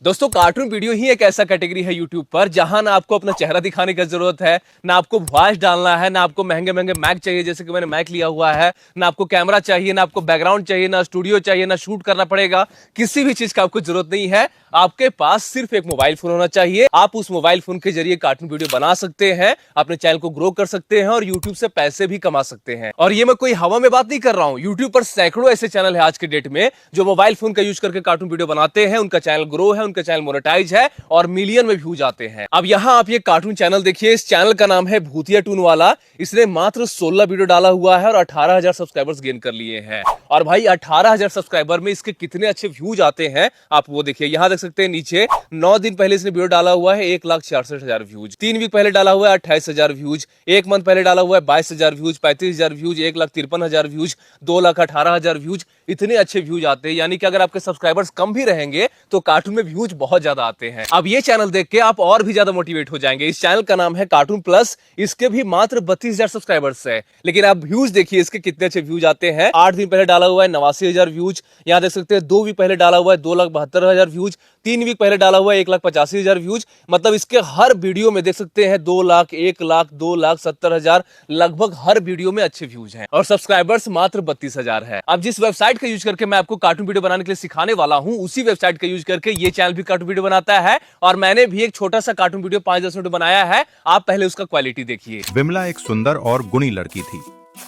दोस्तों cartoon video ही एक ऐसा कैटेगरी है यूट्यूब पर जहां ना आपको अपना चेहरा दिखाने की जरूरत है, ना आपको वॉइस डालना है, ना आपको महंगे महंगे मैक चाहिए जैसे कि मैंने मैक लिया हुआ है, ना आपको कैमरा चाहिए, ना आपको बैकग्राउंड चाहिए, ना स्टूडियो चाहिए, ना शूट करना पड़ेगा। किसी भी चीज का आपको जरूरत नहीं है। आपके पास सिर्फ एक मोबाइल फोन होना चाहिए। आप उस मोबाइल फोन के जरिए कार्टून वीडियो बना सकते हैं, अपने चैनल को ग्रो कर सकते हैं और यूट्यूब से पैसे भी कमा सकते हैं। और ये मैं कोई हवा में बात नहीं कर रहा हूं। यूट्यूब पर सैकड़ों ऐसे चैनल है आज के डेट में जो मोबाइल फोन का यूज करके कार्टून वीडियो बनाते हैं। उनका चैनल ग्रो है, उनका चैनल मोनेटाइज है और मिलियन में व्यूज आते हैं। अब यहाँ आप ये कार्टून चैनल देखिए, इस चैनल का नाम है भूतिया टून वाला। इसने मात्र 16 वीडियो डाला हुआ है और 18,000 सब्सक्राइबर्स गेन कर लिए हैं। और भाई 18,000 सब्सक्राइबर में इसके कितने अच्छे व्यूज आते हैं आप वो देखिए। यहाँ देख सकते हैं नीचे 9 दिन पहले इसने वीडियो डाला हुआ है 1,66,000 व्यूज, 3 वीक पहले डाला हुआ है 28,000 व्यूज, 1 मंथ पहले डाला हुआ है 22,000 व्यूज, 35,000 व्यूज, 1,53,000 व्यूज, 2,18,000 व्यूज। इतने अच्छे व्यूज आते हैं, यानी कि अगर आपके सब्सक्राइबर्स कम भी रहेंगे तो कार्टून में व्यूज बहुत ज्यादा आते हैं। अब ये चैनल देख के आप और भी ज्यादा मोटिवेट हो जाएंगे। इस चैनल का नाम है कार्टून प्लस। इसके भी मात्र 32,000 सब्सक्राइबर्स है, लेकिन आप व्यूज देखिए इसके कितने अच्छे व्यूज आते हैं। 8 दिन पहले डाला हुआ है 89,000 व्यूज। यहाँ देख सकते हैं 2 वीक पहले डाला हुआ है 2,72,000 व्यूज, 3 वीक पहले डाला हुआ है 1,85,000 व्यूज। मतलब इसके हर वीडियो में देख सकते हैं 2 लाख, 1 लाख, 2,70,000, लगभग हर वीडियो में अच्छे व्यूज हैं और सब्सक्राइबर्स मात्र 32,000 है। अब जिस वेबसाइट का यूज करके मैं आपको कार्टून वीडियो बनाने के लिए सिखाने वाला हूं, उसी वेबसाइट का यूज करके ये चैनल भी कार्टून वीडियो बनाता है और मैंने भी एक छोटा सा कार्टून वीडियो 5-10 मिनट बनाया है। आप पहले उसका क्वालिटी देखिए। विमला एक सुंदर और गुणी लड़की थी।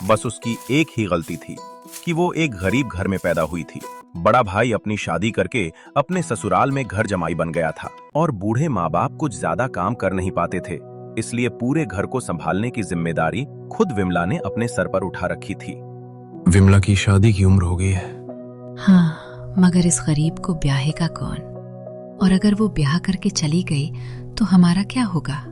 बस उसकी एक ही गलती थी कि वो एक गरीब घर में पैदा हुई थी। बड़ा भाई अपनी शादी करके अपने ससुराल में घर जमाई बन गया था और बूढ़े माँ बाप कुछ ज्यादा काम कर नहीं पाते थे, इसलिए पूरे घर को संभालने की जिम्मेदारी खुद विमला ने अपने सर पर उठा रखी थी। विमला की शादी की उम्र हो गई है। हाँ, मगर इस गरीब को ब्याहेगा कौन? और अगर वो ब्याह करके चली गई तो हमारा क्या होगा?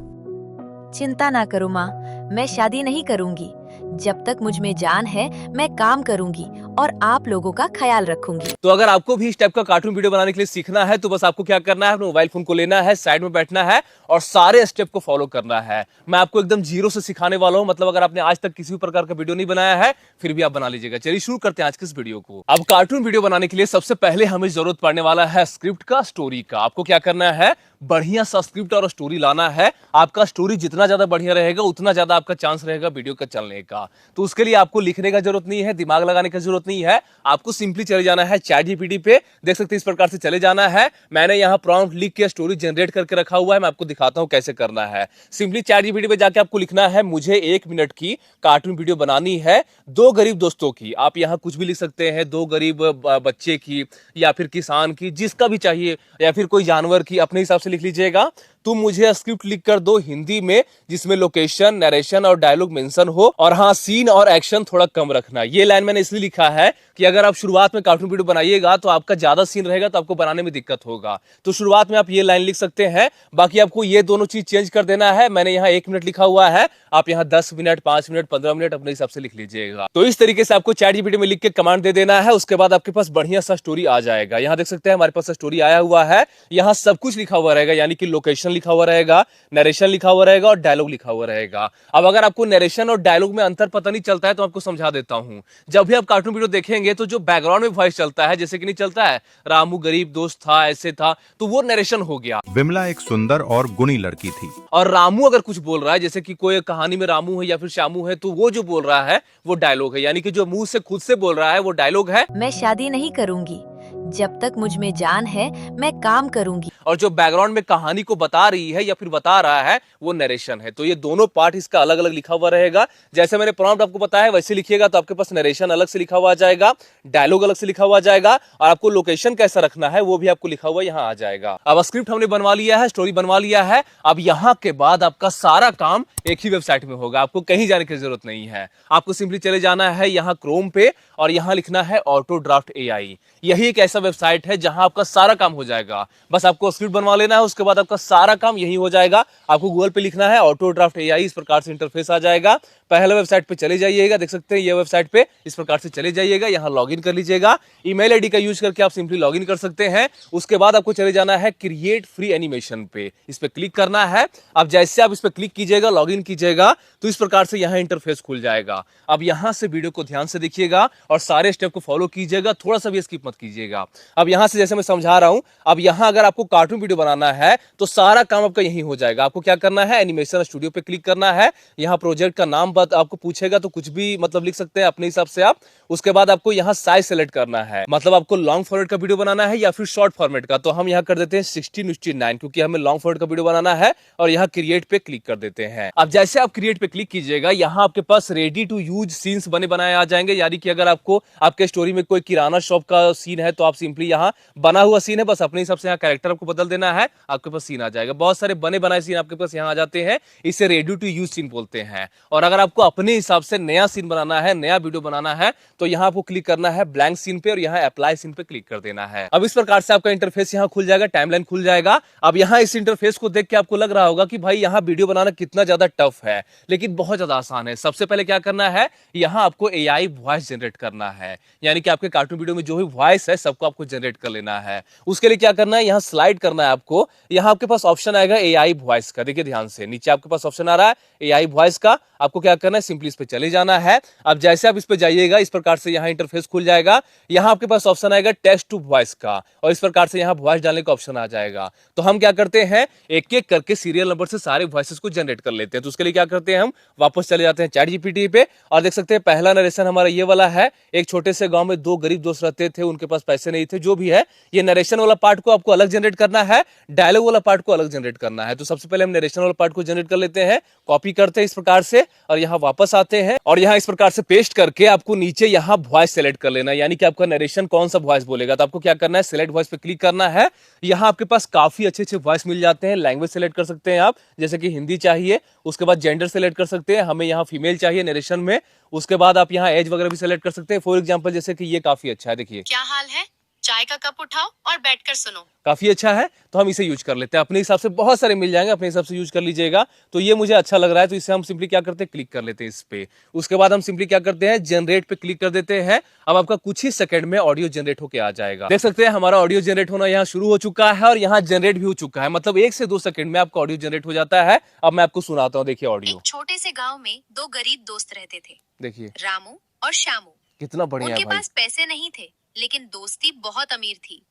चिंता ना करो माँ, मैं शादी नहीं करूंगी। जब तक मुझ में जान है मैं काम करूंगी और आप लोगों का ख्याल रखूंगी। तो अगर आपको भी इस टाइप का कार्टून वीडियो बनाने के लिए सीखना है तो बस आपको क्या करना है, अपने मोबाइल फोन को लेना है, साइड में बैठना है और सारे स्टेप को फॉलो करना है। मैं आपको एकदम जीरो से सिखाने वाला हूं। मतलब अगर आपने आज तक किसी भी प्रकार का वीडियो नहीं बनाया है फिर भी आप बना लीजिएगा। चलिए शुरू करते हैं आज के इस वीडियो को। अब कार्टून वीडियो बनाने के लिए सबसे पहले हमें जरूरत पड़ने वाला है स्क्रिप्ट का, स्टोरी का। आपको क्या करना है, बढ़िया सा स्क्रिप्ट और स्टोरी लाना है। आपका स्टोरी जितना ज्यादा बढ़िया रहेगा उतना ज्यादा आपका चांस रहेगा वीडियो का चलने का। तो उसके लिए आपको लिखने का जरूरत नहीं है, दिमाग लगाने की जरूरत नहीं है। आपको सिंपली चले जाना है चैट जीपीटी पे। देख सकते हैं इस प्रकार से चले जाना है। मैंने यहाँ प्रॉम्प्ट लिख के स्टोरी जनरेट करके रखा हुआ है। मैं आपको दिखाता हूँ कैसे करना है। सिंपली चैट जीपीटी पे जाके आपको लिखना है मुझे 1 मिनट की कार्टून वीडियो बनानी है 2 गरीब दोस्तों की। आप यहाँ कुछ भी लिख सकते हैं, 2 गरीब बच्चे की या फिर किसान की, जिसका भी चाहिए, या फिर कोई जानवर की, अपने हिसाब से लिख लीजिएगा। तुम मुझे स्क्रिप्ट लिख कर दो हिंदी में जिसमें लोकेशन, नरेशन और डायलॉग मेंशन हो, और हाँ सीन और एक्शन थोड़ा कम रखना। ये लाइन मैंने इसलिए लिखा है कि अगर आप शुरुआत में कार्टून वीडियो बनाइएगा तो आपका ज्यादा सीन रहेगा तो आपको बनाने में दिक्कत होगा। तो शुरुआत में आप ये लाइन लिख सकते हैं। बाकी आपको ये दोनों चीज चेंज कर देना है। मैंने यहाँ 1 मिनट लिखा हुआ है, आप यहाँ 10 मिनट, 5 मिनट, 15 मिनट अपने हिसाब से लिख लीजिएगा। तो इस तरीके से आपको चैट जीपीटी में लिख के कमांड दे देना है। उसके बाद आपके पास बढ़िया सा स्टोरी आ जाएगा। यहाँ देख सकते हैं हमारे पास स्टोरी आया हुआ है। यहाँ सब कुछ लिखा हुआ रहेगा, यानी कि लोकेशन लिखा हुआ रहेगा, नरेशन लिखा हुआ रहेगा और डायलॉग लिखा हुआ रहेगा। अब अगर आपको नरेशन और डायलॉग में अंतर पता नहीं चलता है तो आपको समझा देता हूं। जब भी आप कार्टून वीडियो देखेंगे तो जो बैकग्राउंड में वॉइस चलता है, जैसे कि नहीं चलता है रामू गरीब दोस्त था, ऐसे था, तो वो नरेशन हो गया। विमला एक सुंदर और गुणी लड़की थी। और रामू अगर कुछ बोल रहा है, जैसे कि कोई कहानी में रामू है या फिर श्यामू है, तो वो जो बोल रहा है वो डायलॉग है, यानी कि जो मुंह से खुद से बोल रहा है वो डायलॉग है। मैं शादी नहीं करूंगी। जब तक मुझ में जान है मैं काम करूंगी। और जो बैकग्राउंड में कहानी को बता रही है या फिर बता रहा है वो नरेशन है। तो ये दोनों पार्ट इसका अलग अलग लिखा हुआ रहेगा। जैसे मैंने प्रॉम्प्ट आपको बताया वैसे लिखिएगा तो आपके पास नरेशन अलग से लिखा हुआ आ जाएगा, डायलॉग अलग से लिखा हुआ आ जाएगा, और आपको लोकेशन कैसा रखना है वो भी आपको लिखा हुआ यहाँ आ जाएगा। अब स्क्रिप्ट हमने बनवा लिया है, स्टोरी बनवा लिया है। अब यहाँ के बाद आपका सारा काम एक ही वेबसाइट में होगा। आपको कहीं जाने की जरूरत नहीं है। आपको सिंपली चले जाना है यहाँ क्रोम पे और यहाँ लिखना है ऑटो ड्राफ्ट एआई। यही एक ऐसा वेबसाइट है जहां आपका सारा काम हो जाएगा। बस आपको स्क्रिप्ट बनवा लेना है, उसके बाद आपका सारा काम यही हो जाएगा। आपको गूगल पे लिखना है ऑटो ड्राफ्ट एआई, इस प्रकार से इंटरफेस आ जाएगा। पहले वेबसाइट पे चले जाइएगा, देख सकते हैं ये वेबसाइट पे इस प्रकार से चले जाइएगा। यहाँ लॉगिन कर लीजिएगा। ईमेल आईडी का यूज करके आप सिंपली लॉगिन कर सकते हैं। उसके बाद आपको चले जाना है क्रिएट फ्री एनिमेशन पे, इस पे क्लिक करना है। अब जैसे आप इस पे क्लिक कीजिएगा, लॉगिन कीजिएगा, तो इस प्रकार से यहाँ इंटरफेस खुल जाएगा। अब यहाँ से वीडियो को ध्यान से देखिएगा और सारे स्टेप को फॉलो कीजिएगा, थोड़ा सा भी स्किप मत कीजिएगा। अब यहाँ से जैसे मैं समझा रहा हूँ, अब यहाँ अगर आपको कार्टून वीडियो बनाना है तो सारा काम आपका यहीं हो जाएगा। आपको क्या करना है, एनिमेशन स्टूडियो पे क्लिक करना है। यहाँ प्रोजेक्ट का नाम बात आपको पूछेगा तो कुछ भी मतलब लिख सकते हैं अपने हिसाब से आप। उसके बाद आपको यहाँ साइज सेलेक्ट करना है, मतलब आपको लॉन्ग फॉर्मेट का वीडियो बनाना है या फिर शॉर्ट फॉर्मेट का। तो हम यहाँ कर देते हैं 16:9 क्योंकि हमें लॉन्ग फॉर्मेट का वीडियो बनाना है और यहाँ क्रिएट पे क्लिक कर देते हैं। अब जैसे आप क्रिएट पे क्लिक कीजिएगा, यहाँ आपके पास रेडी टू यूज सीन्स बने बनाए आ जाएंगे। यानी कि अगर आपको आपके स्टोरी में कोई किराना शॉप का सीन है तो आप सिंपली यहाँ बना हुआ सीन है, बस अपने हिसाब से यहाँ कैरेक्टर आपको बदल देना है, आपके पास सीन आ जाएगा। बहुत सारे बने बनाए सीन आपके पास यहाँ आ जाते हैं, इसे रेडी टू यूज सीन बोलते हैं। और अगर आपको अपने हिसाब से नया सीन बनाना है, नया वीडियो बनाना है, तो यहाँ आपको क्लिक करना है ब्लैंक सीन पे और यहाँ अप्लाई सीन पे क्लिक कर देना है। अब इस प्रकार से आपका इंटरफेस यहाँ खुल जाएगा, टाइमलाइन खुल जाएगा। अब यहाँ इस इंटरफेस को देख के आपको लग रहा होगा कि भाई यहाँ वीडियो बनाना कितना ज्यादा टफ है, लेकिन बहुत ज्यादा आसान है। सबसे पहले क्या करना है, यहाँ आपको एआई वॉइस जनरेट करना है, यानी कि आपके कार्टून वीडियो में जो भी वॉइस है सबको आपको जनरेट कर लेना है। उसके लिए क्या करना है, यहाँ स्लाइड करना है आपको। यहाँ आपके पास ऑप्शन आएगा एआई वॉइस का, देखिए ध्यान से नीचे आपके पास ऑप्शन आ रहा है एआई वॉइस का। आपको क्या करना है, सिंपली इस पे चले जाना है। अब जैसे आप इस पे जाइएगा, इस प्रकार से यहाँ इंटरफेस खुल जाएगा। यहाँ आपके पास ऑप्शन आएगा टेक्स्ट टू वॉइस का और इस प्रकार से यहाँ वॉइस डालने का ऑप्शन आ जाएगा। तो हम क्या करते हैं, एक एक करके सीरियल नंबर से सारे वॉइसेस को जनरेट कर लेते हैं। तो उसके लिए क्या करते हैं, हम वापस चले जाते हैं चैट जीपीटी पे और देख सकते हैं पहला नरेशन हमारा ये वाला है। एक छोटे से गांव में दो गरीब दोस्त रहते थे, उनके पास पैसे नहीं थे। जो भी है, ये नरेशन वाला पार्ट को आपको अलग जनरेट करना है, डायलॉग वाला पार्ट को अलग जनरेट करना है। तो सबसे पहले हम नरेशन वाला पार्ट को जनरेट कर लेते हैं, कॉपी करते हैं इस प्रकार से और यहाँ वापस आते हैं और यहाँ इस प्रकार से पेस्ट करके आपको नीचे यहाँ वॉइस सेलेक्ट कर लेना है, यानी कि आपका नरेशन कौन सा वॉइस बोलेगा। तो आपको क्या करना है, सिलेक्ट वॉइस पे क्लिक करना है। यहाँ आपके पास काफी अच्छे अच्छे वॉइस मिल जाते हैं। लैंग्वेज सेलेक्ट कर सकते हैं आप, जैसे कि हिंदी चाहिए, उसके बाद जेंडर सेलेक्ट कर सकते हैं, हमें यहाँ फीमेल चाहिए नरेशन में। उसके बाद आप यहाँ एज वगैरह भी सेलेक्ट कर सकते हैं। फॉर एग्जाम्पल जैसे कि ये काफी अच्छा है, देखिए क्या हाल है, चाय का कप उठाओ और बैठकर सुनो। काफी अच्छा है, तो हम इसे यूज कर लेते हैं। अपने हिसाब से बहुत सारे मिल जाएंगे, अपने हिसाब से यूज कर लीजिएगा। तो ये मुझे अच्छा लग रहा है, तो इसे हम सिंपली क्या करते हैं, क्लिक कर लेते हैं इस पे। उसके बाद हम सिंपली क्या करते हैं, जनरेट पे क्लिक कर देते हैं। अब आपका कुछ ही सेकंड में ऑडियो जनरेट होकर आ जाएगा। देख सकते हैं हमारा ऑडियो जनरेट होना यहाँ शुरू हो चुका है और यहाँ जनरेट भी हो चुका है, मतलब 1 से 2 सेकंड में आपका ऑडियो जनरेट हो जाता है। अब मैं आपको सुनाता हूँ, देखिए ऑडियो। एक छोटे से गांव में दो गरीब दोस्त रहते थे, देखिए रामू और श्यामू। कितना बढ़िया है उनके भाई, पास पैसे नहीं थे, लेकिन दोस्ती बहुत अमीर थी।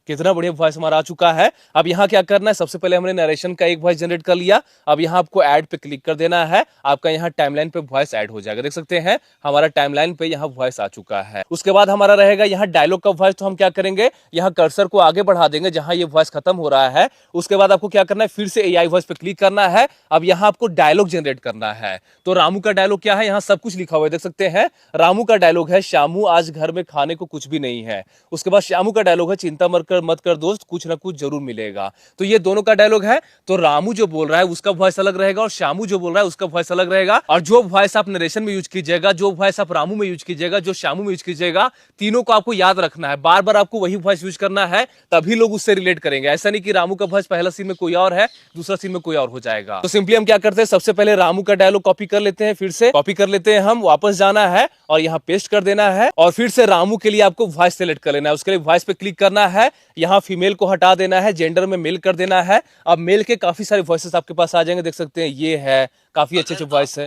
कितना बढ़िया वॉइस हमारा आ चुका है। अब यहाँ क्या करना है, सबसे पहले हमने नरेशन का एक वॉइस जनरेट कर लिया। अब यहाँ आपको ऐड पे क्लिक कर देना है, आपका यहाँ टाइमलाइन पे वॉइस ऐड हो जाएगा। देख सकते हैं हमारा टाइमलाइन पे यहाँ वॉइस आ चुका है। उसके बाद हमारा रहेगा यहाँ डायलॉग का वॉइस। तो हम क्या करेंगे, यहाँ कर्सर को आगे बढ़ा देंगे जहां ये वॉइस खत्म हो रहा है। उसके बाद आपको क्या करना है, फिर से एआई वॉइस पे क्लिक करना है। अब यहाँ आपको डायलॉग जनरेट करना है। तो रामू का डायलॉग क्या है, यहाँ सब कुछ लिखा हुआ है, देख सकते हैं। रामू का डायलॉग है, श्यामू आज घर में खाने को कुछ भी नहीं है। उसके बाद श्यामू का डायलॉग है, चिंता मत कर दोस्त, कुछ ना कुछ जरूर मिलेगा। तो ये दोनों का डायलॉग है। तो रामू जो बोल रहा है उसका वॉइस अलग रहेगा और श्यामू जो बोल रहा है उसका वॉइस अलग रहेगा। और जो वॉइस आप नरेशन में यूज कीजिएगा, जो वॉइस आप रामू में यूज कीजिएगा, जो श्यामू में यूज कीजिएगा, तीनों को आपको याद रखना है। बार बार आपको वही वॉइस यूज करना है, तभी लोग उससे रिलेट करेंगे। ऐसा नहीं कि रामू का वॉइस पहला सीन में कोई और है, दूसरा सीन में कोई और हो जाएगा। तो सिंपली हम क्या करते हैं, सबसे पहले रामू का डायलॉग कॉपी कर लेते हैं, फिर से कॉपी कर लेते हैं, हम वापस जाना है और यहाँ पेस्ट कर देना है और फिर से रामू के लिए आपको वॉइस सेलेक्ट कर लेना है। उसके लिए वॉइस पे क्लिक करना है, यहाँ फीमेल को हटा देना है, जेंडर में मेल कर देना है। अब मेल के काफी सारे वॉइसेस आपके पास आ जाएंगे, देख सकते हैं ये है, काफी अच्छे अच्छे वॉइस है,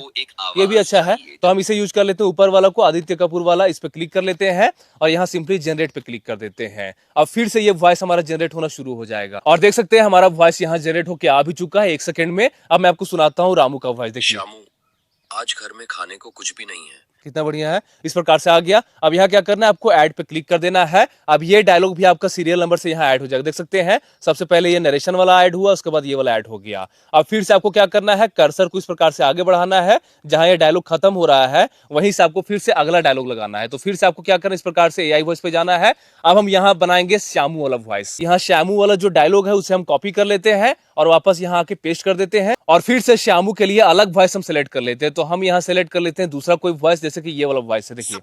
ये भी अच्छा है। तो हम इसे यूज कर लेते हैं, ऊपर वाला को, आदित्य कपूर वाला, इस पे क्लिक कर लेते हैं और यहाँ सिंपली जनरेट पे क्लिक कर देते हैं। अब फिर से ये वॉइस हमारा जनरेट होना शुरू हो जाएगा और देख सकते हैं हमारा वॉइस यहाँ जनरेट होकर आ भी चुका है 1 सेकंड में। अब मैं आपको सुनाता हूँ रामू का वॉइस, देखिए। श्यामू, आज घर में खाने को कुछ भी नहीं है। कितना बढ़िया है, इस प्रकार से आ गया। अब यहाँ क्या करना है, आपको ऐड पे क्लिक कर देना है। अब ये डायलॉग भी आपका सीरियल नंबर से यहाँ ऐड हो जाएगा, देख सकते हैं। सबसे पहले ये नरेशन वाला ऐड हुआ, उसके बाद ये वाला ऐड हो गया। अब फिर से आपको क्या करना है, कर्सर को इस प्रकार से आगे बढ़ाना है, जहां ये डायलॉग खत्म हो रहा है वहीं से आपको फिर से अगला डायलॉग लगाना है। तो फिर से आपको क्या करना है, इस प्रकार से एआई वॉइस पे जाना है। अब हम यहाँ बनाएंगे श्यामू वाला वॉइस। यहाँ श्यामू वाला जो डायलॉग है उसे हम कॉपी कर लेते हैं और वापस यहाँ आके पेस्ट कर देते हैं और फिर से श्यामू के लिए अलग वॉइस हम सेलेक्ट कर लेते हैं। तो हम यहाँ सेलेक्ट कर लेते हैं दूसरा कोई वॉइस, जैसे कि ये वाला वॉइस है, देखिए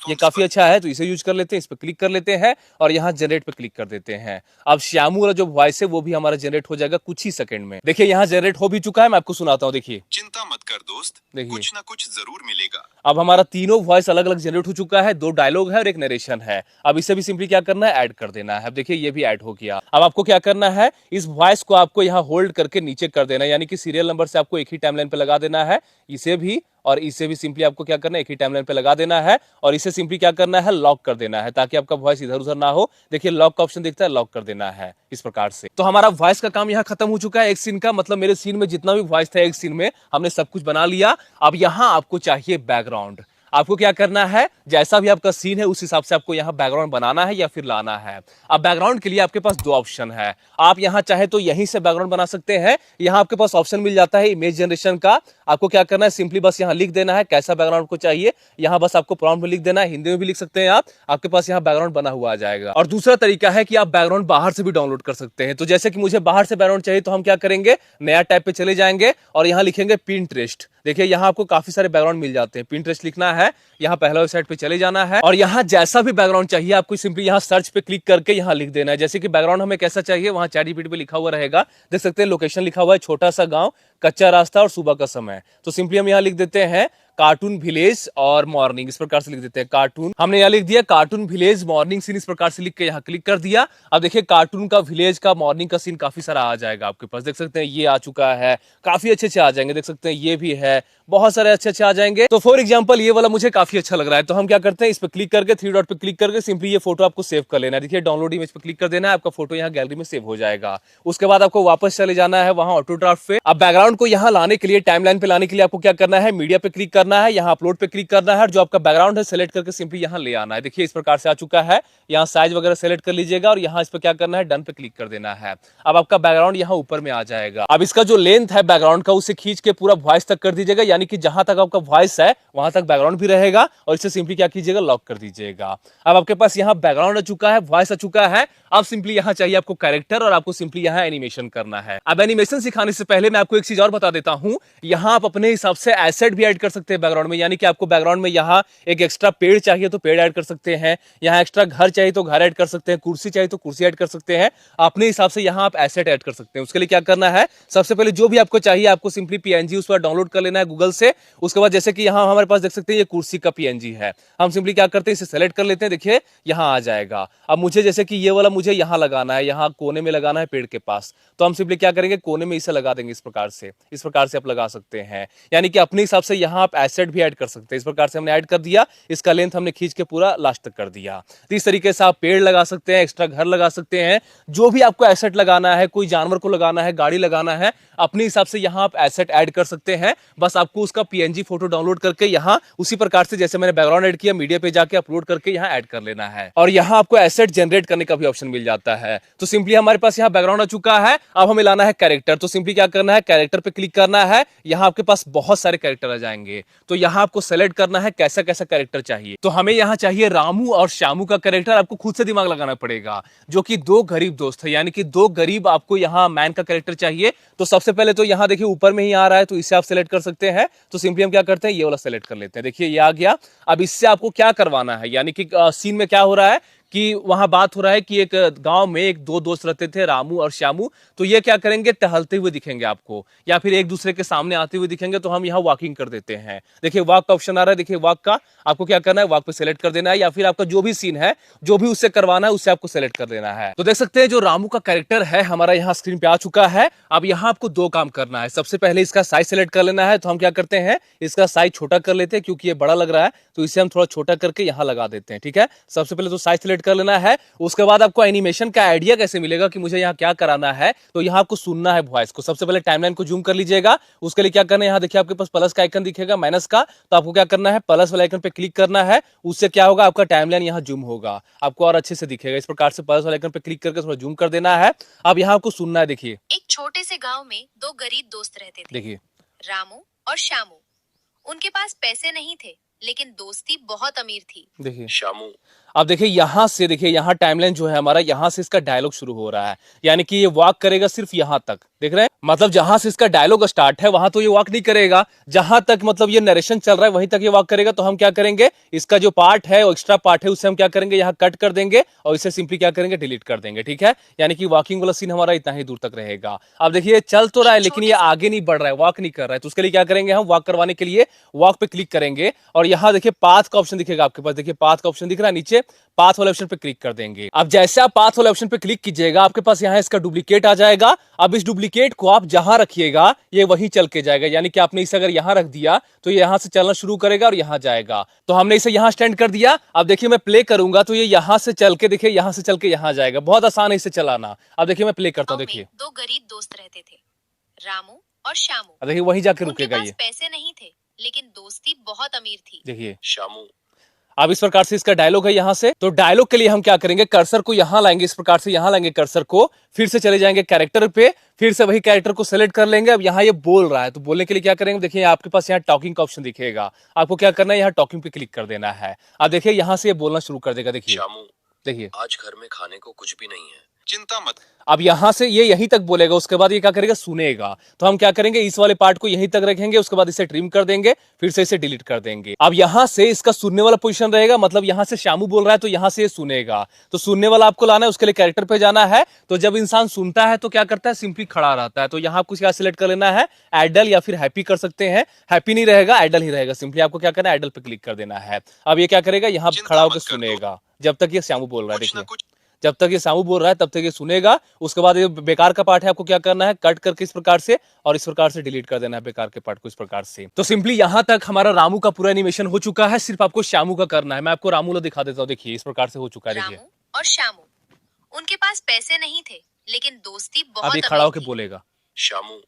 ये काफी अच्छा है, तो इसे यूज कर लेते हैं। इस पे क्लिक कर लेते हैं और यहाँ जनरेट पे क्लिक कर देते हैं। अब श्यामू वाला जो वॉइस है वो भी हमारा जनरेट हो जाएगा कुछ ही सेकंड में। देखिए यहाँ जनरेट हो भी चुका है, मैं आपको सुनाता हूँ, देखिए। चिंता मत कर दोस्त, कुछ ना कुछ जरूर मिलेगा। अब हमारा तीनों वॉइस अलग अलग जनरेट हो चुका है, 2 डायलॉग है और 1 नरेशन है। अब इसे भी सिंपली क्या करना है, ऐड कर देना है। अब देखिए ये भी ऐड हो गया। अब आपको क्या करना है, इस वॉइस को आपको यहाँ होल्ड करके नीचे कर देना है, यानी कि सीरियल नंबर से आपको एक ही टाइमलाइन पे लगा देना है, इसे भी और इसे भी सिंपली आपको क्या करना है, एक ही टाइमलाइन पे लगा देना है और इसे सिंपली क्या करना है, लॉक कर देना है ताकि आपका वॉइस इधर उधर ना हो। देखिए लॉक का ऑप्शन दिखता है, लॉक कर देना है इस प्रकार से। तो हमारा वॉइस का काम यहाँ खत्म हो चुका है एक सीन का, मतलब मेरे सीन में जितना भी वॉइस था एक सीन में हमने सब कुछ बना लिया। अब यहाँ आपको चाहिए बैकग्राउंड। आपको क्या करना है, जैसा भी आपका सीन है उस हिसाब से आपको यहाँ बैकग्राउंड बनाना है या फिर लाना है। अब बैकग्राउंड के लिए आपके पास दो ऑप्शन है। आप यहाँ चाहे तो यहीं से बैकग्राउंड बना सकते हैं। यहाँ आपके पास ऑप्शन मिल जाता है इमेज जनरेशन का। आपको क्या करना है, सिंपली बस यहाँ लिख देना है कैसा बैकग्राउंड को चाहिए। यहाँ बस आपको प्रॉम्प्ट में लिख देना है, हिंदी में भी लिख सकते हैं आप, आपके पास यहाँ बैकग्राउंड बना हुआ आ जाएगा। और दूसरा तरीका है कि आप बैकग्राउंड बाहर से भी डाउनलोड कर सकते हैं। तो जैसे कि मुझे बाहर से बैकग्राउंड चाहिए तो हम क्या करेंगे, नया टैब पे चले जाएंगे और यहाँ लिखेंगे पिंटरेस्ट। देखिए यहाँ आपको काफी सारे बैकग्राउंड मिल जाते हैं। पिंटरेस्ट लिखना है, यहाँ पहला वेबसाइट पे चले जाना है और यहाँ जैसा भी बैकग्राउंड चाहिए आपको सिंपली यहाँ सर्च पे क्लिक करके यहाँ लिख देना है। जैसे कि बैकग्राउंड हमें कैसा चाहिए, वहाँ चैटजीपीटी पे लिखा हुआ रहेगा, देख सकते हैं लोकेशन लिखा हुआ है, छोटा सा गांव, कच्चा रास्ता और सुबह का समय। तो सिंपली हम यहाँ लिख देते हैं कार्टून विलेज और मॉर्निंग, इस प्रकार से लिख देते हैं कार्टून। हमने यहाँ लिख दिया कार्टून विलेज मॉर्निंग सीन, इस प्रकार से लिख के यहाँ क्लिक कर दिया। अब देखिए कार्टून का, विलेज का, मॉर्निंग का सीन काफी सारा आ जाएगा आपके पास। देख सकते हैं ये आ चुका है, काफी अच्छे अच्छे आ जाएंगे। देख सकते हैं ये भी है, बहुत सारे अच्छे अच्छे आ जाएंगे। तो फॉर एग्जांपल ये वाला मुझे काफी अच्छा लग रहा है, तो हम क्या करते हैं, इस पे क्लिक करके थ्री डॉट पे क्लिक करके सिंपली ये फोटो आपको सेव कर लेना है। देखिए डाउनलोड इमेज पे क्लिक कर देना है, आपका फोटो यहाँ गैलरी में सेव हो जाएगा। उसके बाद आपको वापस चले जाना है वहां ऑटो ड्राफ्ट पे। अब बैकग्राउंड को यहाँ लाने के लिए, टाइमलाइन पे लाने के लिए आपको क्या करना है, मीडिया पे क्लिक करना है, यहाँ अपलोड पे क्लिक करना है और जो आपका बैकग्राउंड है सेलेक्ट करके सिंपली यहाँ ले आना है। देखिए इस प्रकार से आ चुका है। यहाँ साइज वगैरह सेलेक्ट कर लीजिएगा और यहाँ इस पे क्या करना है, डन पे क्लिक कर देना है। अब आपका बैकग्राउंड यहाँ ऊपर में आ जाएगा। अब इसका जो लेंथ है बैकग्राउंड का उसे खींच के पूरा वॉइस तक कर दीजिएगा, यानी कि जहां तक आपका वॉइस है वहां तक बैकग्राउंड भी रहेगा और इसे सिंपली क्या कीजिएगा, लॉक कर दीजिएगा। अब आपके पास यहाँ बैकग्राउंड आ चुका है, वॉइस आ चुका है। अब सिंपली यहाँ चाहिए आपको कैरेक्टर और आपको सिंपली यहाँ एनिमेशन करना है। अब एनिमेशन सिखाने से पहले मैं आपको एक चीज और बता देता हूँ, यहाँ आप अपने हिसाब से एसेट भी ऐड कर सकते हैं बैकग्राउंड में, यानी कि आपको बैकग्राउंड में यहाँ एक एक्स्ट्रा पेड़ चाहिए तो पेड़ ऐड कर सकते हैं, यहाँ एक्स्ट्रा घर चाहिए तो घर ऐड कर सकते हैं, कुर्सी चाहिए तो कुर्सी ऐड कर सकते हैं। अपने हिसाब से यहाँ आप एसेट ऐड कर सकते हैं। उसके लिए क्या करना है, सबसे पहले जो भी आपको चाहिए आपको सिंपली पीएनजी उस पर डाउनलोड कर लेना है गूगल से। उसके बाद जैसे कि यहाँ हमारे पास देख सकते हैं ये कुर्सी का पीएनजी है, हम सिंपली क्या करते हैं, इसे सेलेक्ट कर लेते हैं। देखिए यहाँ आ जाएगा। अब मुझे जैसे कि ये वाला मुझे यहाँ लगाना है, यहाँ कोने में लगाना है पेड़ के पास, तो हम सिंपली क्या करेंगे, कोने में इसे लगा देंगे। इस प्रकार से आप लगा सकते हैं, यानी कि अपने हिसाब से यहाँ आप एसेट भी ऐड कर सकते हैं। इस प्रकार से हमने ऐड कर दिया, इसका लेंथ हमने खींच के पूरा लास्ट तक कर दिया। तो इस तरीके से आप पेड़ लगा सकते हैं, एक्स्ट्रा घर लगा सकते हैं, जो भी आपको एसेट लगाना है, कोई जानवर को लगाना है, गाड़ी लगाना है, अपने हिसाब से यहाँ आप एसेट ऐड कर सकते हैं। बस आपको उसका पीएनजी फोटो डाउनलोड करके यहाँ उसी प्रकार से जैसे मैंने बैकग्राउंड ऐड किया, मीडिया पे जाके अपलोड करके यहाँ ऐड कर लेना है और यहाँ आपको एसेट जनरेट करने का भी ऑप्शन मिल जाता है। तो सिंपली हमारे पास यहाँ बैकग्राउंड आ चुका है। अब हमें लाना है कैरेक्टर, तो सिंपली क्या करना है, कैरेक्टर पे क्लिक करना है। यहाँ आपके पास बहुत सारे कैरेक्टर आ जाएंगे, तो यहाँ आपको सेलेक्ट करना है कैसा कैसा कैरेक्टर चाहिए। तो हमें यहाँ चाहिए रामू और श्यामू का कैरेक्टर। आपको खुद से दिमाग लगाना पड़ेगा, जो कि दो गरीब दोस्त है, यानी कि दो गरीब आपको यहाँ मैन का कैरेक्टर चाहिए। तो सबसे पहले तो यहाँ देखिए ऊपर में ही आ रहा है, तो इसे आप सेलेक्ट कर सकते हैं। तो सिंपली हम क्या करते हैं, ये वाला सेलेक्ट कर लेते हैं। देखिए ये आ गया। अब इससे आपको क्या करवाना है, यानी कि सीन में क्या हो रहा है कि वहां बात हो रहा है कि एक गांव में एक दो दोस्त रहते थे, रामू और श्यामू। तो ये क्या करेंगे, टहलते हुए दिखेंगे आपको या फिर एक दूसरे के सामने आते हुए दिखेंगे, तो हम यहाँ वॉकिंग कर देते हैं। देखिए वॉक का ऑप्शन आ रहा है, देखिए वॉक का आपको क्या करना है, वॉक पे सेलेक्ट कर देना है, या फिर आपका जो भी सीन है, जो भी उससे करवाना है उससे आपको सेलेक्ट कर देना है। तो देख सकते हैं जो रामू का कैरेक्टर है हमारा यहाँ स्क्रीन पे आ चुका है। अब यहाँ आपको दो काम करना है। सबसे पहले इसका साइज सेलेक्ट कर लेना है, तो हम क्या करते हैं, इसका साइज छोटा कर लेते हैं क्योंकि ये बड़ा लग रहा है, तो इसे हम थोड़ा छोटा करके यहाँ लगा देते हैं। ठीक है, सबसे पहले तो साइज सेलेक्ट कर लेना है। उसके बाद आपको एनिमेशन का आइडिया कैसे मिलेगा कि मुझे यहाँ क्या कराना है, तो यहाँ आपको सुनना है वॉइस को। सबसे पहले टाइमलाइन को जूम कर लीजिएगा। उसके लिए क्या करना है, यहाँ देखिए आपके पास प्लस का आइकन दिखेगा, माइनस का, तो आपको क्या करना है, प्लस वाले आइकन पे क्लिक करना है। उससे क्या होगा, आपका टाइमलाइन यहाँ जूम होगा, आपको और अच्छे से दिखेगा। इस प्रकार से प्लस वाले आइकन पे क्लिक करके थोड़ा जूम कर देना है। अब यहाँ आपको सुनना है। देखिए एक छोटे से गांव में दो गरीब दोस्त रहते थे, देखिए रामू और श्यामू। उनके पास पैसे नहीं थे, लेकिन दोस्ती बहुत अमीर थी। देखिए शामू, अब देखिए यहाँ से, देखिए यहाँ टाइमलाइन जो है हमारा, यहाँ से इसका डायलॉग शुरू हो रहा है, यानी कि ये वॉक करेगा सिर्फ यहाँ तक। देख रहे हैं, मतलब जहां से इसका डायलॉग स्टार्ट है वहां तो ये वॉक नहीं करेगा, जहां तक मतलब ये नरेशन चल रहा है वहीं तक ये वॉक करेगा। तो हम क्या करेंगे, इसका जो पार्ट है, एक्स्ट्रा पार्ट है, उसे हम क्या करेंगे, यहाँ कट कर देंगे और इसे सिंपली क्या करेंगे, डिलीट कर देंगे। ठीक है, यानी कि वॉकिंग वाला सीन हमारा इतना ही दूर तक रहेगा। अब देखिए चल तो रहा है लेकिन ये आगे नहीं बढ़ रहा है, वॉक नहीं कर रहा है, तो उसके लिए क्या करेंगे, हम वॉक करवाने के लिए वॉक पे क्लिक करेंगे और यहाँ देखिए पाथ का ऑप्शन दिखेगा आपके पास। देखिए पाथ का ऑप्शन दिख रहा है नीचे, पाथ वाले ऑप्शन पे क्लिक कर देंगे। अब जैसे आप पाथ वाले ऑप्शन पे क्लिक कीजिएगा, आपके पास यहाँ इसका डुप्लीकेट आ जाएगा। अब इस डुप्लीकेट को आप जहां रखिएगा ये वहीं चल के जाएगा, यानी कि आपने इसे अगर यहां रख दिया तो ये यहां से चलना शुरू करेगा और यहां जाएगा। तो हमने इसे यहां स्टैंड कर दिया। अब देखिए मैं प्ले करूंगा तो ये यहां से चल के, देखिए यहां से चल के यहां जाएगा। बहुत आसान है इसे चलाना। अब देखिए मैं प्ले करता हूं, गांव देखिए में दो गरीब दोस्त रहते थे, रामू और श्यामू। अब देखिए वहीं जाके उनके रुकेगा पास ये, पैसे नहीं थे, लेकिन दोस्ती बहुत अमीर थी। देखिए। शामू, अब इस प्रकार से इसका डायलॉग है यहां से। तो डायलॉग के लिए हम क्या करेंगे, कर्सर को यहां लाएंगे, इस प्रकार से यहां लाएंगे कर्सर को, फिर से चले जाएंगे कैरेक्टर पे, फिर से वही कैरेक्टर को सेलेक्ट कर लेंगे। अब यहाँ ये बोल रहा है तो बोलने के लिए क्या करेंगे, देखिए आपके पास यहाँ टॉकिंग का ऑप्शन दिखेगा। आपको क्या करना है, यहाँ टॉकिंग पे क्लिक कर देना है। अब देखिए यहाँ से ये बोलना शुरू कर देगा, देखिए शामू, देखिए। आज घर में खाने को कुछ भी नहीं है, चिंता मत। अब यहां से ये यहीं तक बोलेगा, उसके बाद ये क्या करेगा, सुनेगा। तो हम क्या करेंगे, इस वाले पार्ट को यहीं तक रखेंगे, उसके बाद इसे ट्रिम कर देंगे, फिर से इसे डिलीट कर देंगे। अब यहां से इसका सुनने वाला पोजीशन रहेगा, मतलब यहां से श्यामू बोल रहा है तो यहां से ये सुनेगा। तो सुनने वाला आपको लाना है, उसके लिए कैरेक्टर पे जाना है। तो जब इंसान सुनता है तो क्या करता है, सिंपली खड़ा रहता है। तो यहां आपको क्या सिलेक्ट कर लेना है, आइडल या फिर हैप्पी कर सकते हैं। हैप्पी नहीं रहेगा, आइडल ही रहेगा। सिंपली आपको क्या करना है, आइडल पे क्लिक कर देना है। अब ये क्या करेगा, यहां खड़ा होकर सुनेगा जब तक ये श्यामू बोल रहा है। कुछ ना देखिए कुछ जब तक ये श्यामू बोल रहा है तब तक ये सुनेगा। उसके बाद ये बेकार का पार्ट है, आपको क्या करना है, कट करके इस प्रकार से और इस प्रकार से डिलीट कर देना है बेकार के पार्ट को, इस प्रकार से। तो सिंपली यहां तक हमारा रामू का पूरा एनिमेशन हो चुका है, सिर्फ आपको श्यामू का करना है। मैं आपको रामू लो दिखा देता हूं, देखिए इस प्रकार से हो चुका है। देखिए रामू और श्यामू, उनके पास पैसे नहीं थे, लेकिन दोस्ती अब बहुत ये खड़ा अमीर होकर थी। बोलेगा, शामू,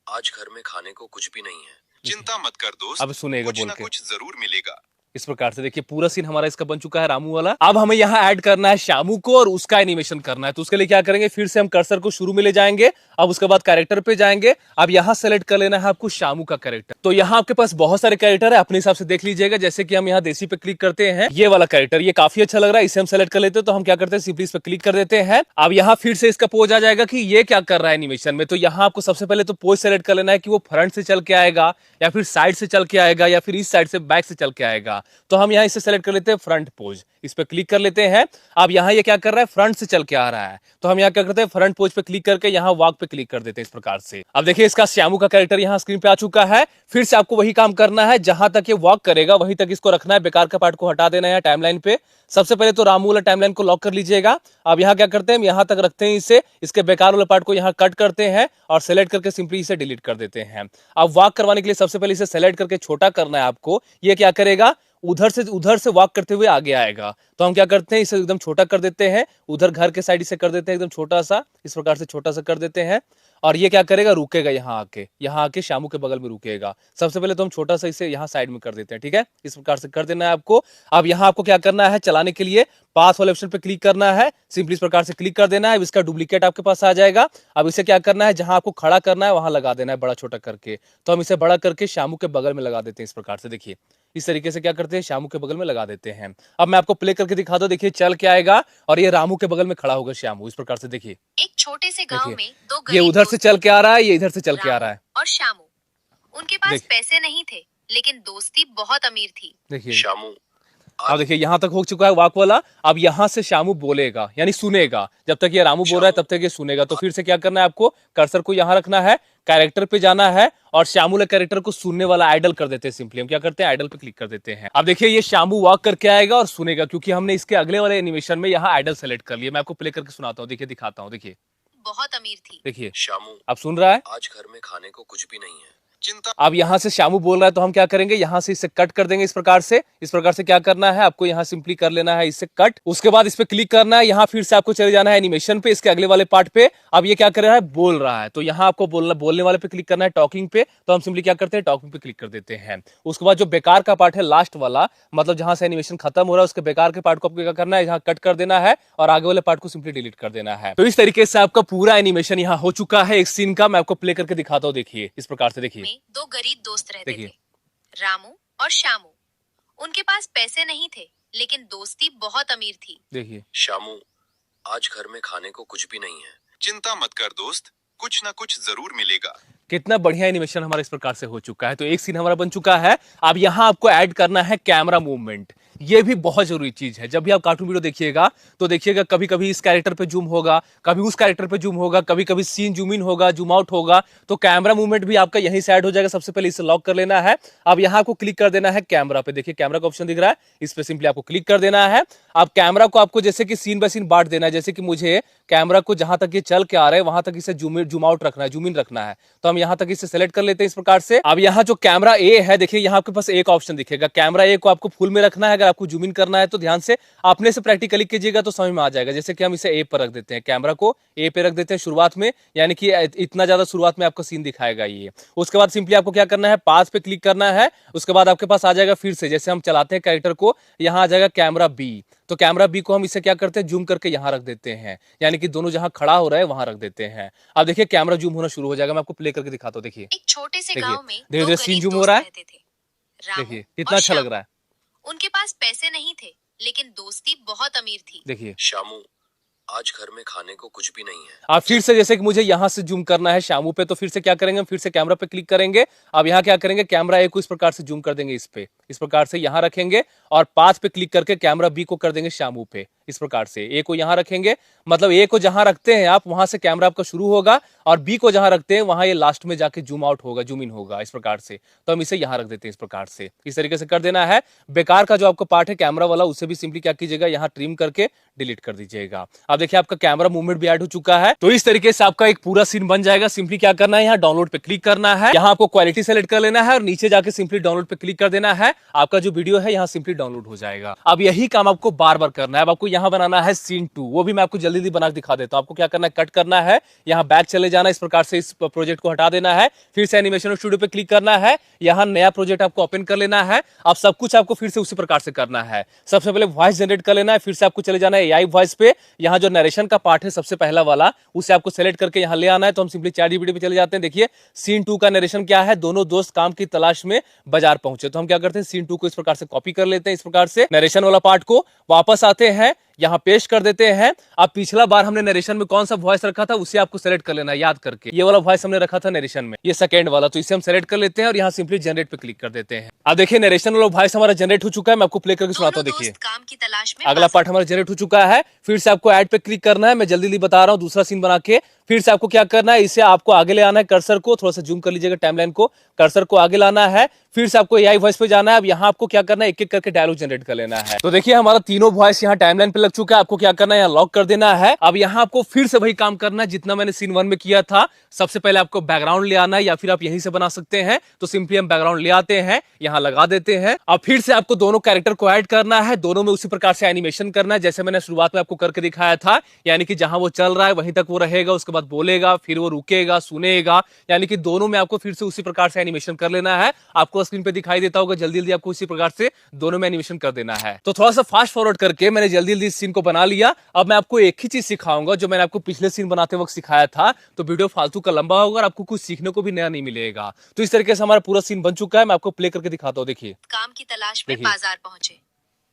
आज घर में खाने को कुछ भी नहीं है, चिंता मत कर दोस्त, अब सुनेगा कुछ बोल ना के। कुछ जरूर मिलेगा। इस प्रकार से देखिए पूरा सीन हमारा इसका बन चुका है रामू वाला। अब हमें यहाँ ऐड करना है श्यामू को और उसका एनिमेशन करना है। तो उसके लिए क्या करेंगे, फिर से हम कर्सर को शुरू में ले जाएंगे। अब उसके बाद कैरेक्टर पे जाएंगे। अब यहाँ सेलेक्ट कर लेना है आपको श्यामू का कैरेक्टर। तो यहाँ आपके पास बहुत सारे कैरेक्टर है, अपने हिसाब से देख लीजिएगा। जैसे कि हम यहाँ देसी पे क्लिक करते हैं, ये वाला कैरेक्टर ये काफी अच्छा लग रहा है, इसे हम सेलेक्ट कर लेते हैं। तो हम क्या करते हैं, सिंपली इस पे क्लिक कर देते हैं। अब यहाँ फिर से इसका पोज आ जाएगा कि ये क्या कर रहा है एनिमेशन में। तो यहाँ आपको सबसे पहले तो पोज सेलेक्ट कर लेना है कि वो फ्रंट से चल के आएगा या फिर साइड से चल के आएगा या फिर इस साइड से बैक से चल के आएगा। तो हम यहाँ इसे सेलेक्ट कर लेते हैं फ्रंट पोज, इस पे क्लिक कर लेते हैं। अब यहाँ ये क्या कर रहा है, फ्रंट से चल के आ रहा है। तो हम यहाँ क्या करते हैं, फ्रंट पोज पे क्लिक करके यहाँ वॉक पे क्लिक कर देते हैं इस प्रकार से। अब देखिए इसका श्यामू का कैरेक्टर यहाँ स्क्रीन पे आ चुका है। फिर से आपको वही काम करना है, जहां तक ये वॉक करेगा वहीं तक इसको रखना है, बेकार का पार्ट को हटा देना है टाइमलाइन पे। सबसे पहले तो रामू वाला टाइमलाइन को लॉक कर लीजिएगा। अब यहाँ क्या करते हैं, यहाँ तक रखते हैं इसे, इसके बेकार वाले पार्ट को यहाँ कट करते हैं और सेलेक्ट करके सिंपली इसे डिलीट कर देते हैं। अब वॉक करवाने के लिए सबसे पहले इसे सेलेक्ट करके छोटा करना है आपको। ये क्या करेगा, उधर से वॉक करते हुए आगे आएगा। तो हम क्या करते हैं, इसे एकदम छोटा कर देते हैं, उधर घर के साइड इसे कर देते हैं एकदम छोटा सा, इस प्रकार से छोटा सा कर देते हैं। और ये क्या करेगा, रुकेगा यहाँ आके श्यामू के बगल में रुकेगा। सबसे पहले तो हम छोटा सा इसे यहाँ साइड में कर देते हैं, ठीक है, इस प्रकार से कर देना है आपको। अब यहाँ आपको क्या करना है, चलाने के लिए पास वाले ऑप्शन पे क्लिक करना है, सिंपली इस प्रकार से क्लिक कर देना है। इसका डुप्लीकेट आपके पास आ जाएगा। अब इसे क्या करना है, जहां आपको खड़ा करना है वहां लगा देना है बड़ा छोटा करके। तो हम इसे बड़ा करके श्यामू के बगल में लगा देते हैं इस प्रकार से। देखिए इस तरीके से क्या करते हैं, श्यामू के बगल में लगा देते हैं। अब मैं आपको प्ले करके दिखा दो, देखिए चल के आएगा और ये रामू के बगल में खड़ा होगा श्यामू, इस प्रकार से। देखिए एक छोटे से गांव देखिए, में दो ये गरीब उधर से दोस्त चल के आ रहा है, ये इधर से चल के आ रहा है। रामू और श्यामू, उनके पास देखिए। पैसे नहीं थे, लेकिन दोस्ती बहुत अमीर थी। देखिए शामू, अब देखिए यहां तक हो चुका है वाक वाला। अब यहां से श्यामू बोलेगा, यानी सुनेगा। जब तक ये रामू बोल रहा है तब तक ये सुनेगा। तो फिर से क्या करना है आपको, कर्सर को यहां रखना है, कैरेक्टर पे जाना है और श्यामू ने कैरेक्टर को सुनने वाला आइडल कर देते हैं। सिंपली हम क्या करते हैं, आइडल पे क्लिक कर देते हैं। अब देखिए ये श्यामू वॉक करके आएगा और सुनेगा, क्योंकि हमने इसके अगले वाले एनिमेशन में यहाँ आइडल सेलेक्ट कर लिया। मैं आपको प्ले करके सुनाता हूँ, देखिए दिखाता हूँ। देखिए बहुत अमीर थी। देखिए शामू, अब सुन रहा है। आज घर में खाने को कुछ भी नहीं है, चिंता। अब यहाँ से श्यामू बोल रहा है तो हम क्या करेंगे, यहाँ से इसे कट कर देंगे इस प्रकार से। इस प्रकार से क्या करना है आपको, यहाँ सिंपली कर लेना है इसे कट। उसके बाद इस पे क्लिक करना है, यहाँ फिर से आपको चले जाना है एनिमेशन पे, इसके अगले वाले पार्ट पे। अब ये क्या कर रहा है, बोल रहा है। तो यहाँ आपको बोलने वाले पे क्लिक करना है, टॉकिंग पे। तो हम सिंपली क्या करते हैं, टॉकिंग पे क्लिक कर देते हैं। उसके बाद जो बेकार का पार्ट है लास्ट वाला, मतलब जहां से एनिमेशन खत्म हो रहा है, उसके बेकार के पार्ट को आपको क्या करना है, यहाँ कट कर देना है और आगे वाले पार्ट को सिंपली डिलीट कर देना है। तो इस तरीके से आपका पूरा एनिमेशन यहाँ हो चुका है एक सीन का। मैं आपको प्ले करके दिखाता हूँ, देखिए इस प्रकार से। देखिए में दो गरीब दोस्त रहते देखिए। थे, रामू और श्यामू। उनके पास पैसे नहीं थे, लेकिन दोस्ती बहुत अमीर थी। देखिए शामू, आज घर में खाने को कुछ भी नहीं है, चिंता मत कर दोस्त, कुछ ना कुछ जरूर मिलेगा। कितना बढ़िया एनिमेशन हमारा इस प्रकार से हो चुका है। तो एक सीन हमारा बन चुका है। अब यहाँ आपको ऐड करना है कैमरा मूवमेंट। ये भी बहुत जरूरी चीज है। जब भी आप कार्टून वीडियो देखिएगा तो देखिएगा कभी कभी इस कैरेक्टर पे जूम होगा, कभी उस कैरेक्टर पे जूम होगा, कभी कभी सीन जूम इन होगा, जूम आउट होगा, तो कैमरा मूवमेंट भी आपका यहीं से ऐड हो जाएगा। सबसे पहले इसे लॉक कर लेना है। अब यहाँ आपको क्लिक कर देना है कैमरा पे। देखिए कैमरा का ऑप्शन दिख रहा है, इस पे सिंपली आपको क्लिक कर देना है। अब कैमरा को आपको जैसे कि सीन बाय सीन बांट देना है। जैसे कि मुझे कैमरा को जहां तक ये चल के आ रहा है वहां तक इसे जूम आउट रखना है, जूम इन रखना है, तो हम यहां तक इसे सेलेक्ट कर लेते हैं इस प्रकार से। अब यहाँ जो कैमरा ए है, देखिए यहाँ आपके पास एक ऑप्शन दिखेगा, कैमरा ए को आपको फुल में रखना है। अगर आपको जूम इन करना है तो ध्यान से अपने से प्रैक्टिकली कीजिएगा तो समझ में आ जाएगा। जैसे कि हम इसे ए पर रख देते हैं, कैमरा को ए पे रख देते हैं शुरुआत में, यानी कि इतना ज्यादा शुरुआत में आपको सीन दिखाएगा ये। उसके बाद सिंपली आपको क्या करना है, पास पे क्लिक करना है। उसके बाद आपके पास आ जाएगा फिर से, जैसे हम चलाते हैं कैरेक्टर को, यहाँ आ जाएगा कैमरा बी। तो कैमरा बी को हम इसे क्या करते हैं, जूम करके यहां रख देते हैं, यानी कि दोनों जहां खड़ा हो रहा है वहां रख देते हैं। अब देखिए कैमरा जूम होना शुरू हो जाएगा। मैं आपको प्ले करके दिखाता हूं। देखिए एक छोटे से देखिए, गांव में धीरे दो धीरे सीन गरीब जूम हो दोस्त रहा है। रहते थे, रामू देखिए और कितना अच्छा लग श्यामू। रहा है। उनके पास पैसे नहीं थे, लेकिन दोस्ती बहुत अमीर थी। देखिए शामू, आज घर में खाने को कुछ भी नहीं है। अब फिर से जैसे कि मुझे यहां से जूम करना है शामू पे, तो फिर से क्या करेंगे, फिर से कैमरा पे क्लिक करेंगे। अब यहाँ क्या करेंगे, कैमरा ए को इस प्रकार से जूम कर देंगे, इस पे इस प्रकार से यहां रखेंगे, और पाथ पे क्लिक करके कैमरा बी को कर देंगे शामू पे। इस प्रकार से ए को यहां रखेंगे, मतलब ए को जहां रखते हैं आप वहां से कैमरा आपका शुरू होगा, और बी को जहां रखते हैं वहां ये लास्ट में जाके जूम आउट होगा, जूम इन होगा इस प्रकार से। तो हम इसे यहां रख देते हैं इस प्रकार से, इस तरीके से कर देना है। बेकार का जो आपका पार्ट है कैमरा वाला, उसे भी सिंपली क्या कीजिएगा, यहाँ ट्रिम करके डिलीट कर दीजिएगा। अब देखिए आपका कैमरा मूवमेंट भी ऐड हो चुका है। तो इस तरीके से आपका एक पूरा सीन बन जाएगा। सिंपली क्या करना है, यहाँ डाउनलोड पे क्लिक करना है, यहाँ आपको क्वालिटी सेलेक्ट कर लेना है, और नीचे जाके सिंपली डाउनलोड पे क्लिक कर देना है। आपका जो वीडियो है यहाँ सिंपली डाउनलोड हो जाएगा। अब यही काम आपको बार बार करना है। अब आपको यहाँ बनाना है सीन 2, वो भी मैं आपको जल्दी बना के दिखा देता हूँ। आपको क्या करना है, कट करना है, यहाँ बैक चले जाना, इस प्रकार से इस प्रोजेक्ट को हटा देना है, फिर से एनिमेशन स्टूडियो पे क्लिक करना है, यहाँ नया प्रोजेक्ट आपको ओपन कर लेना है। अब सब कुछ आपको फिर से उसी प्रकार से करना है। सबसे पहले वॉइस जनरेट कर लेना है, फिर से आपको चले जाना है एआई वॉइस पे। यहाँ जो नरेशन का पार्ट है सबसे पहला वाला, उसे आपको सेलेक्ट करके यहाँ ले आना है। तो हम सिंपली चैट जीपीटी पे चले जाते हैं। देखिए सीन 2 का नरेशन क्या है, दोनों दोस्त काम की तलाश में बाजार पहुंचे। तो हम क्या करते हैं, सीन 2 को इस प्रकार से कॉपी कर लेते हैं, इस प्रकार से नरेशन वाला पार्ट को वापस आते हैं, यहाँ पेस्ट कर देते हैं। अब पिछला बार हमने नरेशन में कौन सा वॉइस रखा था उसे आपको सेलेक्ट कर लेना है, याद करके। ये वाला वॉइस हमने रखा था नरेशन में, ये सेकंड वाला, तो इसे हम सेलेक्ट कर लेते हैं और यहाँ सिंपली जनरेट पे क्लिक कर देते हैं। अब देखिए नरेशन वाला वॉइस हमारा जनरेट हो चुका है। मैं आपको प्ले करके सुनाता हूँ। देखिए काम की तलाश में अगला पार्ट हमारा जनरेट हो चुका है। फिर से आपको ऐड पे क्लिक करना है। मैं जल्दी बता रहा हूँ, दूसरा सीन बना के फिर से आपको क्या करना है, इसे आपको आगे ले आना है, कर्सर को थोड़ा सा जूम कर लीजिएगा, टाइमलाइन को, कर्सर को आगे लाना है। फिर से आपको एआई वॉइस पे जाना है। अब यहाँ आपको क्या करना है, एक एक करके डायलॉग जनरेट कर लेना है। तो देखिए हमारा तीनों वॉइस यहाँ टाइमलाइन पे लग चुका है। आपको क्या करना है, यहाँ लॉक कर देना है। अब यहाँ आपको फिर से वही काम करना है जितना मैंने सीन 1 में किया था। सबसे पहले आपको बैकग्राउंड ले आना है, या फिर आप यहीं से बना सकते हैं। तो सिंपली हम बैकग्राउंड ले आते हैं, यहाँ लगा देते हैं। अब फिर से आपको दोनों कैरेक्टर को ऐड करना है, दोनों में उसी प्रकार से एनिमेशन करना है जैसे मैंने शुरुआत में आपको करके दिखाया था। यानी कि जहां वो चल रहा है वहीं तक वो रहेगा, उसके बाद बोलेगा, फिर वो रुकेगा, सुनेगा, यानी कि दोनों में आपको फिर से उसी प्रकार से एनिमेशन कर लेना है। आपको स्क्रीन पे दिखाई देता होगा, जल्दी जल्दी आपको उसी प्रकार से दोनों में एनिमेशन कर देना है। तो थोड़ा सा फास्ट फॉरवर्ड करके मैंने जल्दी जल्दी इस सीन को बना लिया। अब मैं आपको एक ही चीज सिखाऊंगा जो मैंने आपको पिछले सीन बनाते वक्त सिखाया था। तो वीडियो फालतू का लंबा होगा और आपको कुछ सीखने को भी नया नहीं मिलेगा। तो इस तरीके से हमारा पूरा सीन बन चुका है। मैं आपको प्ले करके दिखाता हूँ। देखिए काम की तलाश में देखिए। बाजार पहुंचे,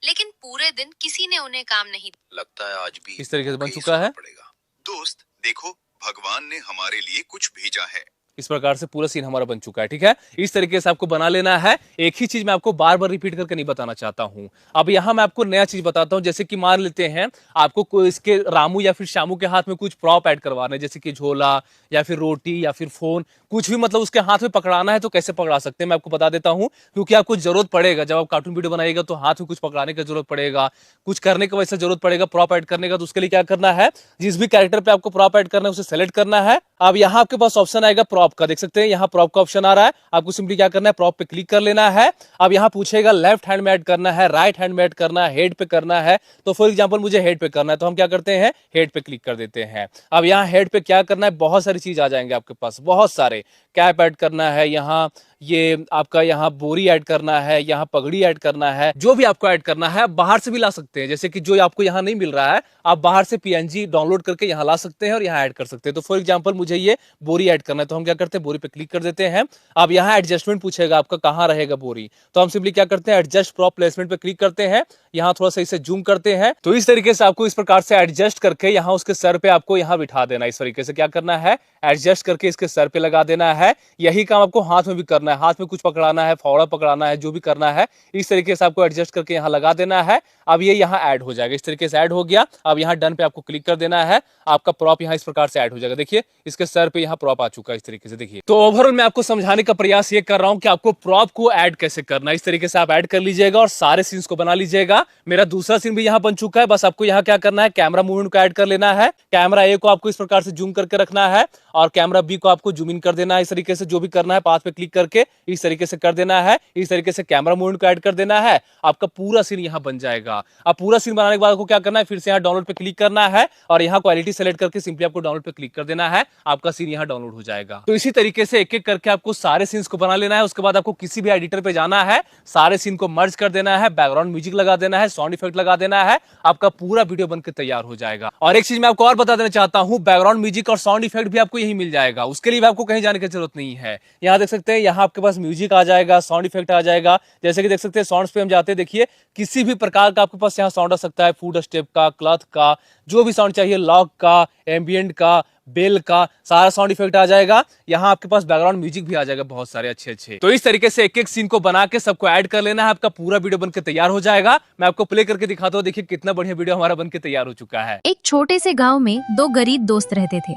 लेकिन पूरे दिन किसी ने उन्हें काम नहीं लगता है आज भी इस तरीके से बन कहीं चुका है। सोना पड़ेगा। दोस्त देखो, भगवान ने हमारे लिए कुछ भेजा है। इस प्रकार से पूरा सीन हमारा बन चुका है। ठीक है, इस तरीके से आपको बना लेना है। एक ही चीज मैं आपको बार बार रिपीट करके नहीं बताना चाहता हूं। अब यहां मैं आपको नया चीज बताता हूं। जैसे कि मान लेते हैं आपको कोई इसके रामू या फिर श्यामू के हाथ में कुछ प्रॉप ऐड करवाना है, जैसे कि झोला या फिर रोटी या फिर फोन, कुछ भी, मतलब उसके हाथ में पकड़ाना है। तो कैसे पकड़ा सकते हैं मैं आपको बता देता हूं, क्योंकि आपको जरूरत पड़ेगा जब आप कार्टून वीडियो बनाइएगा तो हाथ में कुछ पकड़ाने की जरूरत पड़ेगा, कुछ करने की वैसे जरूरत पड़ेगा प्रॉप ऐड करने का। तो उसके लिए क्या करना है, जिस भी कैरेक्टर पे आपको प्रॉप ऐड करना है उसे सेलेक्ट करना है। अब यहाँ आपके पास ऑप्शन आएगा प्रॉप का, देख सकते हैं यहाँ प्रॉप का ऑप्शन आ रहा है। आपको सिंपली क्या करना है, प्रॉप पे क्लिक कर लेना है। अब यहाँ पूछेगा लेफ्ट हैंड में ऐड करना है, राइट हैंड में ऐड करना है, हेड पे करना है। तो फॉर एग्जांपल मुझे हेड पे करना है, तो हम क्या करते हैं, हेड पे क्लिक कर देते हैं। अब यहाँ हेड पे क्या करना है, बहुत सारी चीज आ जाएंगे आपके पास, बहुत सारे। कैप ऐड करना है, यहाँ ये आपका यहाँ बोरी ऐड करना है, यहाँ पगड़ी ऐड करना है, जो भी आपको ऐड करना है आप बाहर से भी ला सकते हैं। जैसे कि जो आपको यहाँ नहीं मिल रहा है आप बाहर से पीएनजी डाउनलोड करके यहाँ ला सकते हैं और यहाँ ऐड कर सकते हैं। तो फॉर एग्जांपल मुझे ये बोरी ऐड करना है, तो हम क्या करते हैं, बोरी पे क्लिक कर देते हैं। अब यहाँ एडजस्टमेंट पूछेगा आपका कहाँ रहेगा बोरी, तो हम सिंपली क्या करते हैं, एडजस्ट प्रॉप प्लेसमेंट पे क्लिक करते हैं। यहाँ थोड़ा सा इसे जूम करते हैं। तो इस तरीके से आपको इस प्रकार से एडजस्ट करके यहाँ उसके सर पे आपको यहाँ बिठा देना। इस तरीके से क्या करना है, एडजस्ट करके इसके सर पे लगा देना है। यही काम आपको हाथ में भी करना है, हाथ में कुछ पकड़ाना है, फावड़ा पकड़ाना है, जो भी करना है इस तरीके से आपको एडजस्ट करके यहाँ लगा देना है। अब ये यहाँ ऐड हो जाएगा, इस तरीके से ऐड हो गया। अब यहाँ डन पे आपको क्लिक कर देना है, आपका प्रॉप यहाँ इस प्रकार से ऐड हो जाएगा। देखिए इसके सर पे यहाँ प्रॉप आ चुका है इस तरीके से। देखिए तो ओवरऑल मैं आपको समझाने का प्रयास ये कर रहा हूँ कि आपको प्रॉप को ऐड कैसे करना है। इस तरीके से आप ऐड कर लीजिएगा और सारे सीन्स को बना लीजिएगा। मेरा दूसरा सीन भी यहाँ बन चुका है, बस आपको यहाँ क्या करना है, कैमरा मूवमेंट को ऐड कर लेना है। कैमरा ए को आपको इस प्रकार से जूम करके रखना है और कैमरा बी को आपको जूम इन कर देना है। इस तरीके से जो भी करना है पाथ पे क्लिक करके इस तरीके से कर देना है। इस तरीके से कैमरा मूवमेंट को ऐड कर देना है, आपका पूरा सीन यहाँ बन जाएगा। अब पूरा सीन बनाने के बाद आपको क्या करना है, फिर से यहाँ डाउनलोड पे क्लिक करना है और यहाँ क्वालिटी सेलेक्ट करके सिंपली आपको डाउनलोड पे क्लिक कर देना है, आपका सीन यहाँ डाउनलोड हो जाएगा। तो इसी तरीके से एक एक करके आपको सारे सीन्स को बना लेना है। उसके बाद आपको किसी भी एडिटर पे जाना है, सारे सीन को मर्ज कर देना है, बैकग्राउंड म्यूजिक लगा देना है, साउंड इफेक्ट लगा देना है, आपका पूरा वीडियो बनकर तैयार हो जाएगा। और एक चीज मैं आपको और बता देना चाहता हूँ, बैकग्राउंड म्यूजिक और साउंड इफेक्ट भी आपको यही मिल जाएगा। उसके लिए भी आपको कहीं जाने की जरूरत नहीं है। यहाँ देख सकते हैं, यहाँ आपके पास म्यूजिक आ जाएगा, साउंड इफेक्ट आ जाएगा। जैसे कि देख सकते हैं साउंड्स पे हम जाते हैं, देखिए किसी भी प्रकार का आपके पास यहाँ साउंड आ सकता है, फूड स्टेप का, क्लॉथ का, जो भी साउंड चाहिए, लॉक का, एम्बियंट का, बेल का, सारा साउंड इफेक्ट आ जाएगा। यहाँ आपके पास बैकग्राउंड म्यूजिक भी आ जाएगा, बहुत सारे अच्छे अच्छे। तो इस तरीके से एक एक सीन को बना के सबको ऐड कर लेना है, आपका पूरा वीडियो बनकर तैयार हो जाएगा। मैं आपको प्ले करके दिखाता हूँ, देखिए कितना बढ़िया वीडियो हमारा बनकर तैयार हो चुका है। एक छोटे से गांव में दो गरीब दोस्त रहते थे,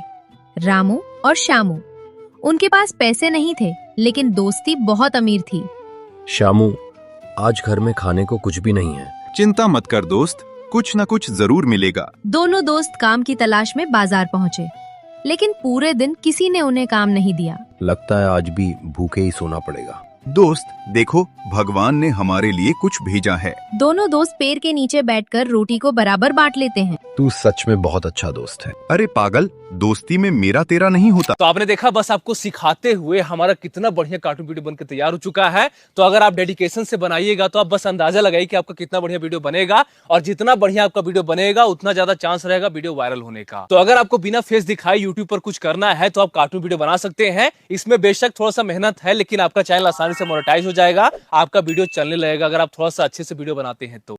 रामू और श्यामू। उनके पास पैसे नहीं थे, लेकिन दोस्ती बहुत अमीर थी। श्यामू, आज घर में खाने को कुछ भी नहीं है। चिंता मत कर दोस्त, कुछ न कुछ जरूर मिलेगा। दोनों दोस्त काम की तलाश में बाजार पहुंचे, लेकिन पूरे दिन किसी ने उन्हें काम नहीं दिया। लगता है आज भी भूखे ही सोना पड़ेगा। दोस्त देखो, भगवान ने हमारे लिए कुछ भेजा है। दोनों दोस्त पेड़ के नीचे बैठकर रोटी को बराबर बांट लेते हैं। तू सच में बहुत अच्छा दोस्त है। अरे पागल, दोस्ती में मेरा तेरा नहीं होता। तो आपने देखा, बस आपको सिखाते हुए हमारा कितना बढ़िया कार्टून वीडियो बनकर तैयार हो चुका है। तो अगर आप डेडिकेशन से बनाइएगा तो आप बस अंदाजा लगाइए कि आपका कितना बढ़िया वीडियो बनेगा, और जितना बढ़िया आपका वीडियो बनेगा उतना ज्यादा चांस रहेगा वीडियो वायरल होने का। तो अगर आपको बिना फेस दिखाए यूट्यूब पर कुछ करना है तो आप कार्टून वीडियो बना सकते हैं। इसमें बेशक थोड़ा सा मेहनत है, लेकिन आपका चैनल आसानी से मोनेटाइज हो जाएगा, आपका वीडियो चलने लगेगा अगर आप थोड़ा सा अच्छे से वीडियो बनाते हैं तो।